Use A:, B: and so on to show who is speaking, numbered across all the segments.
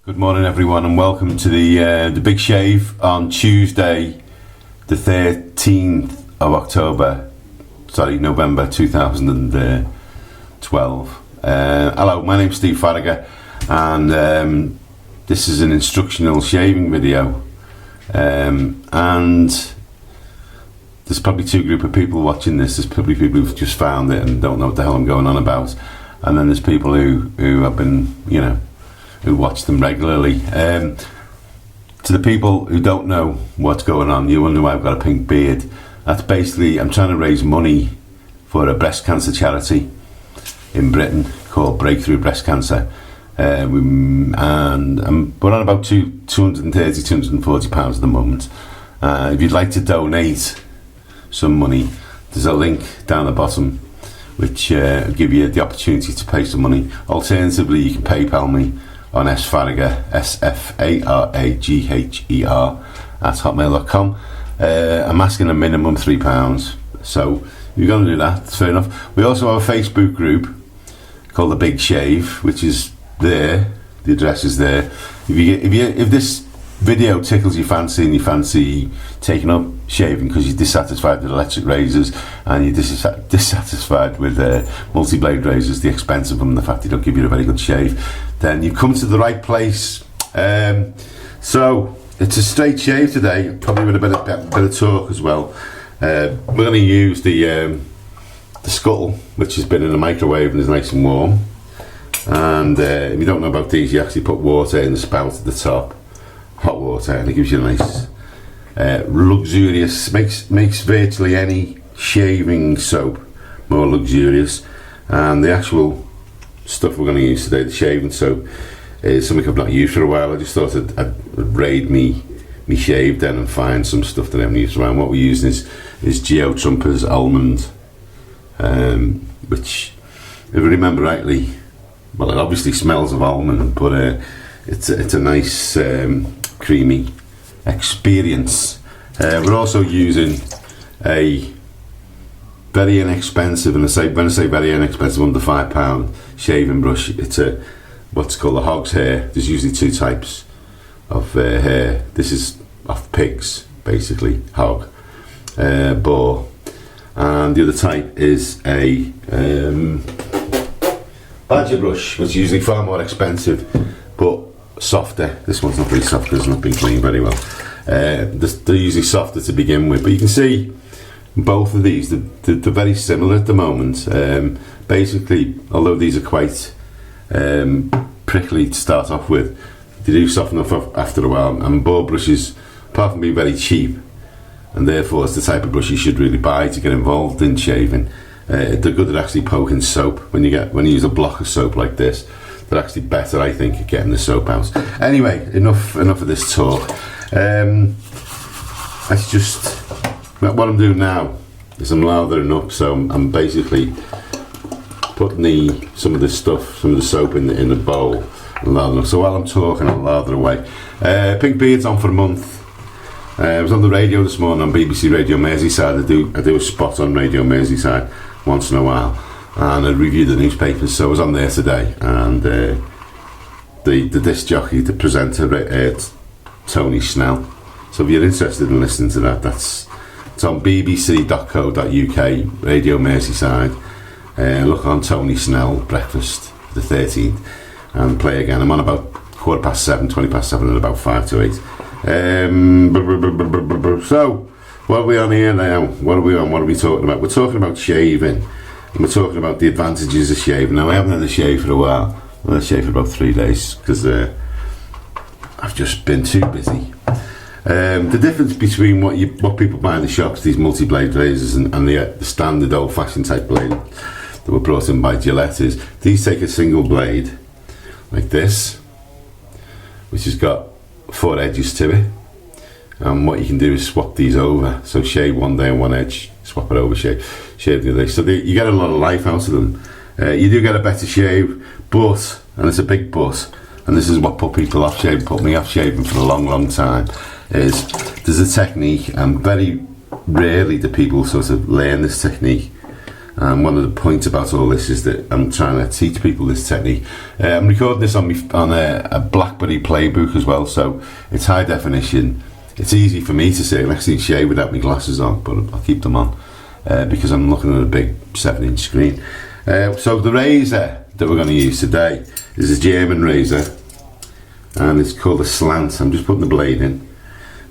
A: Good morning everyone and welcome to the big shave on Tuesday the 13th of November 2012. Hello, my name's Steve Farragher and this is an instructional shaving video, and there's probably two groups of people watching this. There's probably people who've just found it and don't know what the hell I'm going on about, and then there's people who have been, who watch them regularly. To the people who don't know what's going on, you wonder why I've got a pink beard. That's basically, I'm trying to raise money for a breast cancer charity in Britain called Breakthrough Breast Cancer, and we're on about £240 at the moment. If you'd like to donate some money, there's a link down the bottom which will give you the opportunity to pay some money. Alternatively, you can PayPal me on sfarragher, SFARAGHER @hotmail.com. I'm asking a minimum £3, so if you're going to do that, that's fair enough. We also have a Facebook group called the Big Shave, which is there. The address is there. If this video tickles your fancy and you fancy taking up shaving because you're dissatisfied with electric razors and you're dissatisfied with multi-blade razors, the expense of them, and the fact they don't give you a very good shave, then you've come to the right place. So it's a straight shave today, probably with a bit of talk as well. We're going to use the scuttle, which has been in the microwave and is nice and warm. And if you don't know about these, you actually put water in the spout at the top, hot water, and it gives you a nice luxurious, makes virtually any shaving soap more luxurious. And the actual stuff we're going to use today, the shaving soap, is something I've not used for a while. I just thought I'd raid me shave then and find some stuff that I haven't used around. What we're using is Geo Trumpers almond, which, if I remember rightly, well, it obviously smells of almond, but it's a nice creamy experience. We're also using a very inexpensive, and when I say very inexpensive, under £5 shaving brush. It's what's called a hog's hair. There's usually two types of hair. This is of pigs, basically, hog, boar, and the other type is a badger brush, which is usually far more expensive but softer. This one's not very soft because it's not been cleaned very well. They're usually softer to begin with, but you can see both of these, they're very similar at the moment. Basically, although these are quite prickly to start off with, they do soften up after a while. And boar brushes, apart from being very cheap, and therefore it's the type of brush you should really buy to get involved in shaving, they're good at actually poking soap. When you use a block of soap like this, they're actually better, I think, at getting the soap out. Anyway, enough of this talk. What I'm doing now is I'm lathering up, so I'm basically putting some of the soap in the bowl and lathering up. So while I'm talking, I'll lather away. Pink beard's on for a month. I was on the radio this morning on BBC Radio Merseyside. I do a spot on Radio Merseyside once in a while, and I review the newspapers. So I was on there today, and the disc jockey, the presenter, Tony Snell. So if you're interested in listening to that, it's on bbc.co.uk, Radio Merseyside. Look on Tony Snell, Breakfast, the 13th, and play again. I'm on about 7:15, 20 past 7, and about 5 to 8. So, what are we on here now? What are we on? What are we talking about? We're talking about shaving, and we're talking about the advantages of shaving. Now, I haven't had a shave for a while. I've had a shave for about 3 days because I've just been too busy. The difference between what people buy in the shops, these multi-blade razors, and the standard old-fashioned type blade that were brought in by Gillette, is these take a single blade like this, which has got 4 edges to it, and what you can do is swap these over. So shave one day on one edge, swap it over, shave the other day. So you get a lot of life out of them. You do get a better shave, but, and it's a big but, and this is what put me off shaving for a long time, is there's a technique, and very rarely do people sort of learn this technique, And one of the points about all this is that I'm trying to teach people this technique. I'm recording this on a Blackberry Playbook as well, so it's high definition. It's easy for me to see. I can actually shave without my glasses on, but I'll keep them on because I'm looking at a big 7-inch screen. So the razor that we're going to use today is a German razor, and it's called a Slant. I'm just putting the blade in,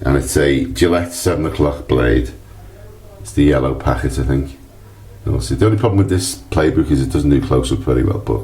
A: and it's a Gillette 7 o'clock blade. It's the yellow packet, I think. See, the only problem with this playbook is it doesn't do close-up very well, but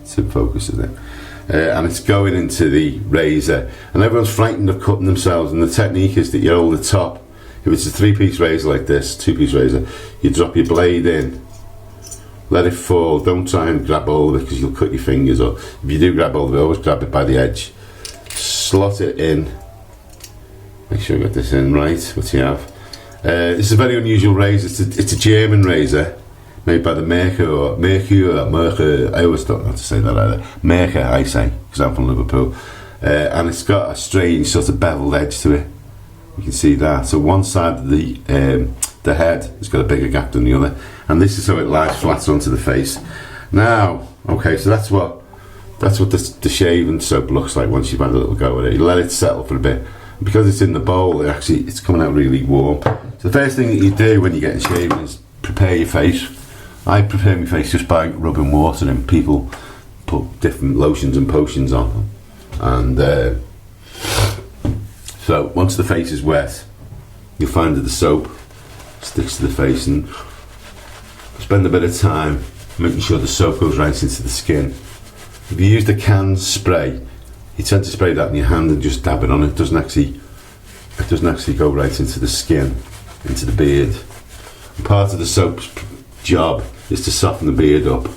A: it's in focus, isn't it? And it's going into the razor, and everyone's frightened of cutting themselves, and the technique is that you hold the top. If it's a 3-piece razor like this, 2-piece razor, you drop your blade in, let it fall, don't try and grab hold of it because you'll cut your fingers, or if you do grab hold of it, always grab it by the edge, slot it in, make sure you got this in right, what you have. This is a very unusual razor. It's a German razor made by the Merkur, I always don't know how to say that either. Merkur, I say, because I'm from Liverpool. And it's got a strange sort of beveled edge to it. You can see that. So one side of the head has got a bigger gap than the other. And this is how it lies flat onto the face. Now, okay, so that's what the shaving soap looks like once you've had a little go at it. You let it settle for a bit. Because it's in the bowl, it's coming out really warm. So the first thing that you do when you're getting shaving is prepare your face. I prepare my face just by rubbing water in. People put different lotions and potions on. And so once the face is wet, you'll find that the soap sticks to the face, and spend a bit of time making sure the soap goes right into the skin. If you use the canned spray, you tend to spray that in your hand and just dab it on. It doesn't actually go right into the skin, into the beard. And part of the soap's job is to soften the beard up.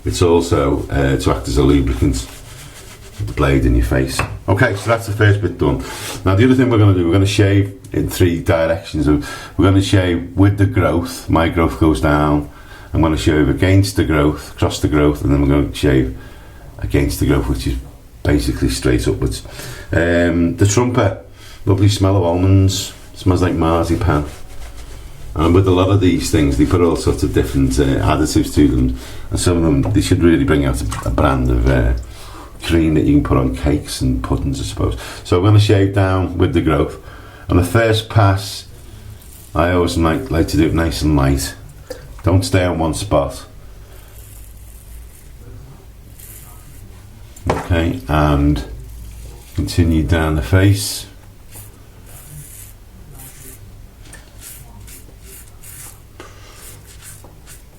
A: It's also to act as a lubricant with the blade in your face. Okay, so that's the first bit done. Now the other thing we're going to do, we're going to shave in 3 directions. We're going to shave with the growth. My growth goes down. I'm going to shave against the growth, across the growth, and then we're going to shave against the growth, which is basically straight upwards. The trumper, lovely smell of almonds, smells like marzipan. And with a lot of these things, they put all sorts of different additives to them, and some of them, they should really bring out a brand of cream that you can put on cakes and puddings, I suppose. So I'm going to shave down with the growth. On the first pass, I always like to do it nice and light. Don't stay on one spot. Okay, and continue down the face.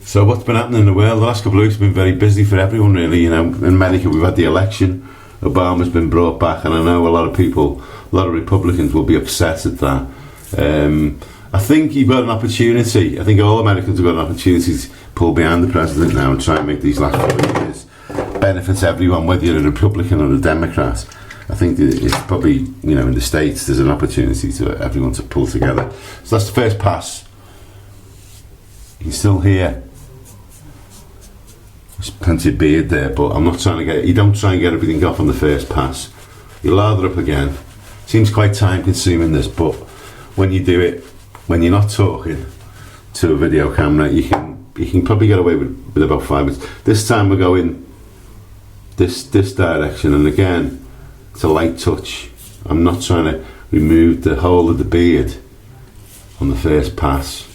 A: So what's been happening in the world? The last couple of weeks have been very busy for everyone, really. You know, in America we've had the election. Obama's been brought back, and I know a lot of people, a lot of Republicans will be upset at that. I think you've got an opportunity. I think all Americans have got an opportunity to pull behind the president now and try and make these last 4 years benefits everyone, whether you're a Republican or a Democrat. I think that it's probably, you know, in the States there's an opportunity to everyone to pull together. So that's the first pass. You can still hear there's plenty of beard there, but I'm not trying to get, you don't try and get everything off on the first pass. You lather up again. Seems quite time consuming this, but when you do it, when you're not talking to a video camera, you can probably get away with about 5 minutes. This time we're going this direction, and again it's a light touch. I'm not trying to remove the whole of the beard on the first pass.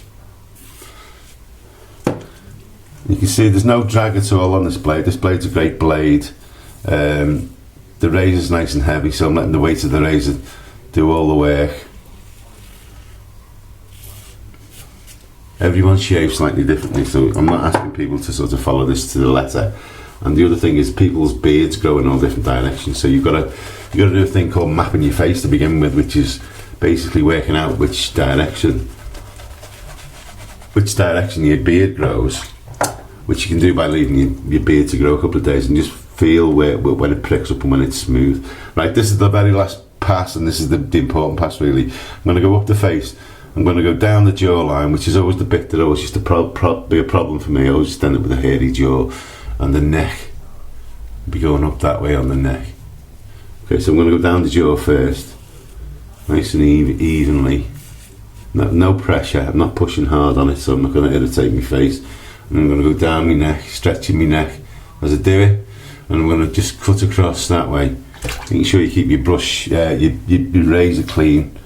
A: You can see there's no drag at all on this blade. This blade's a great blade. The razor's nice and heavy, so I'm letting the weight of the razor do all the work. Everyone shaves slightly differently, so I'm not asking people to sort of follow this to the letter. And the other thing is people's beards grow in all different directions, so you've got to do a thing called mapping your face to begin with, which is basically working out which direction your beard grows, which you can do by leaving your beard to grow a couple of days and just feel when it pricks up and when it's smooth. Right, this is the very last pass, and this is the important pass really. I'm going to go up the face. I'm going to go down the jawline, which is always the bit that always used to be a problem for me. I always just end up with a hairy jaw, and the neck. Be going up that way on the neck. Okay, so I'm going to go down the jaw first, nice and evenly. No pressure. I'm not pushing hard on it, so I'm not going to irritate my face. And I'm going to go down my neck, stretching my neck as I do it. And I'm going to just cut across that way. Making sure you keep your brush, your razor clean.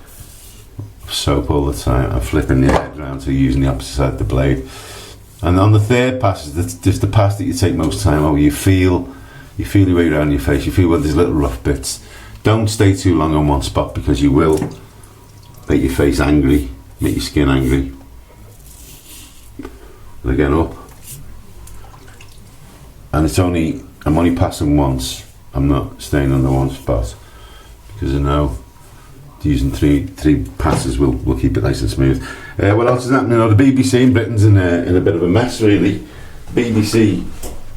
A: Soap all the time. I'm flipping the head around, so using the opposite side of the blade. And on the third pass, that's just the pass that you take most time over. You feel your way around your face. You feel where there's little rough bits. Don't stay too long on one spot because you will make your face angry, make your skin angry. And again up. And I'm only passing once. I'm not staying on the one spot because I know using three passes will keep it nice and smooth. What else is happening? The BBC in Britain's in a bit of a mess, really. BBC,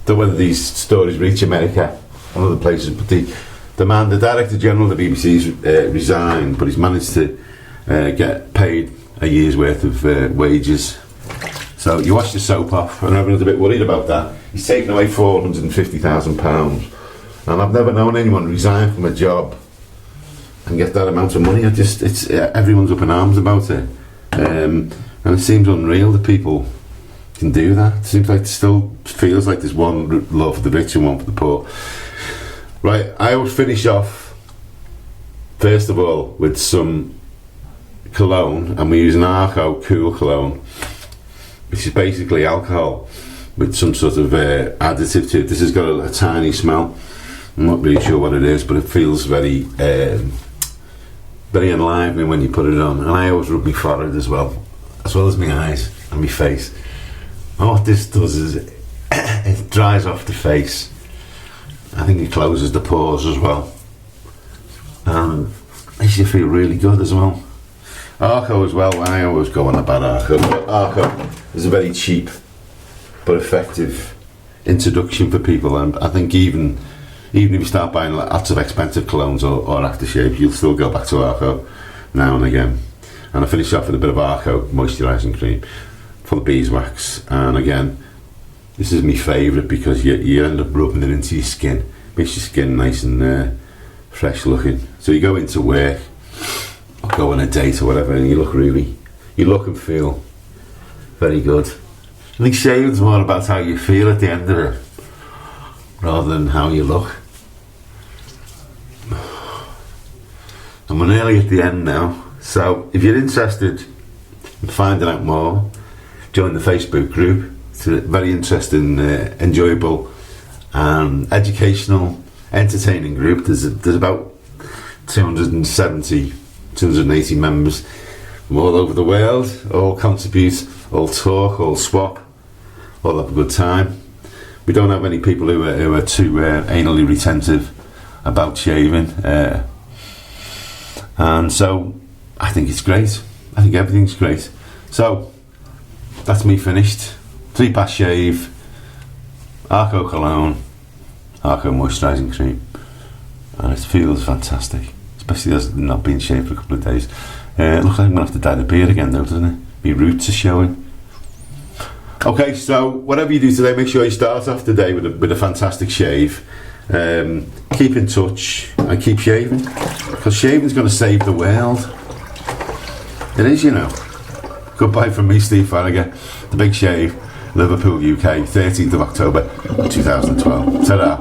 A: don't know whether these stories reach America and other places, but the Director General of the BBC's resigned, but he's managed to get paid a year's worth of wages. So you watch the soap off, and everyone's a bit worried about that. He's taken away £450,000, and I've never known anyone resign from a job and get that amount of money. Everyone's up in arms about it, and it seems unreal that people can do that. It seems like it still feels like there's one law for the rich and one for the poor. Right, I will finish off first of all with some cologne, and we're using Arko Cool Cologne, which is basically alcohol with some sort of additive to it. This has got a tiny smell. I'm not really sure what it is, but it feels very very enlivening when you put it on. And I always rub my forehead as well as my eyes and my face. And what this does is it dries off the face. I think it closes the pores as well, and makes you feel really good as well. Arko as well. I always go on about Arko, but Arko is a very cheap but effective introduction for people, and I think even if you start buying lots of expensive colognes or aftershaves, you'll still go back to Arko now and again. And I finish off with a bit of Arko moisturising cream full of beeswax, and again, this is my favourite because you end up rubbing it into your skin, makes your skin nice and fresh looking. So you go into work or go on a date or whatever, and you look and feel very good. I think shaving's more about how you feel at the end of it rather than how you look. And we're nearly at the end now, so if you're interested in finding out more, join the Facebook group. It's a very interesting, enjoyable, educational, entertaining group. There's about 270, 280 members from all over the world, all contribute, all talk, all swap, all have a good time. We don't have any people who are too anally retentive about shaving, and so I think it's great. I think everything's great. So that's me finished. 3-pass shave, Arko cologne, Arko moisturising cream, and it feels fantastic, especially as not been shaved for a couple of days. It looks like I'm going to have to dye the beard again though, doesn't it? My roots are showing. Okay, so whatever you do today, make sure you start off the day with a fantastic shave. Keep in touch and keep shaving, because shaving's going to save the world. It is, you know. Goodbye from me, Steve Farragher, The Big Shave, Liverpool, UK, 13th of October 2012. Ta-da.